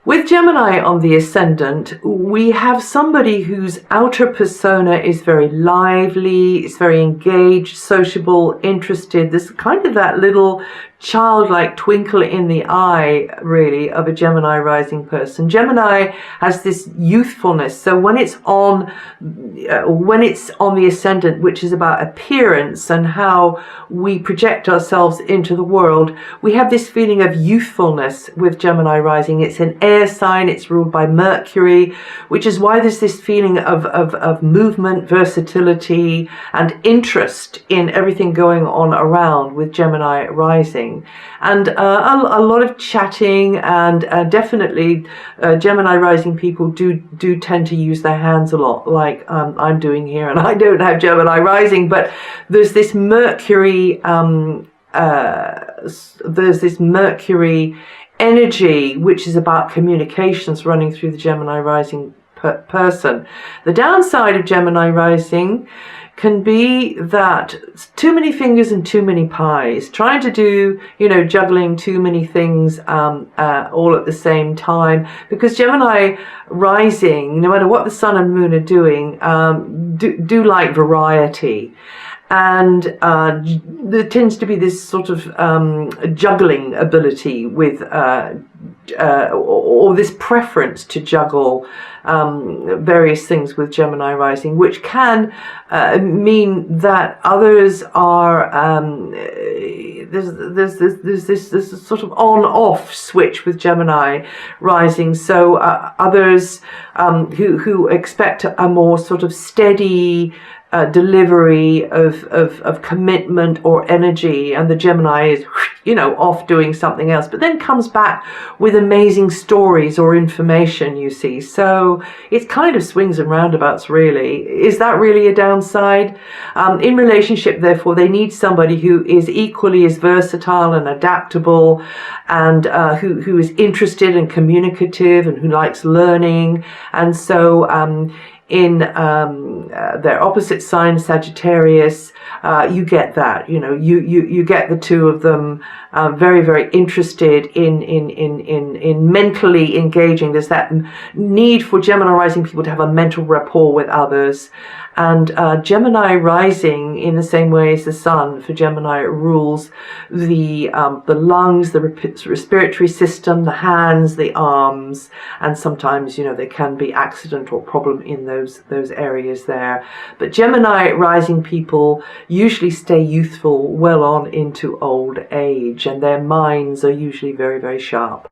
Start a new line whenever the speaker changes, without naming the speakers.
With Gemini on the ascendant, we have somebody whose outer persona is very lively, is very engaged, sociable, interested. There's kind of that little childlike twinkle in the eye, really, of a Gemini rising person. Gemini has this youthfulness. So when it's on the ascendant, which is about appearance and how we project ourselves into the world, we have this feeling of youthfulness with Gemini rising. It's an air sign. It's ruled by Mercury, which is why there's this feeling of movement, versatility, and interest in everything going on around with Gemini rising. And a lot of chatting, and definitely Gemini rising people do tend to use their hands a lot, like I'm doing here, and I don't have Gemini rising, but there's this Mercury energy which is about communications running through the Gemini rising person. The downside of Gemini rising can be that too many fingers and too many pies, trying to do, juggling too many things all at the same time, because Gemini rising, no matter what the sun and moon are doing, do like variety. And there tends to be this sort of juggling ability with or this preference to juggle various things with Gemini rising, which can mean that others are there's this sort of on-off switch with Gemini rising. So others who expect a more sort of steady delivery of commitment or energy, and the Gemini is off doing something else, but then comes back with amazing stories or information, you see. So it's kind of swings and roundabouts, really. Is that really a downside? In relationship, therefore, they need somebody who is equally as versatile and adaptable, and who is interested and communicative, and who likes learning. And so in their opposite sign, Sagittarius, you get that. You get the two of them very, very interested in mentally engaging. There's that need for Gemini rising people to have a mental rapport with others. And Gemini rising, in the same way as the sun for Gemini, rules the lungs, the respiratory system, the hands, the arms, and sometimes there can be accident or problem in those areas there. But Gemini rising people usually stay youthful well on into old age, and their minds are usually very, very sharp.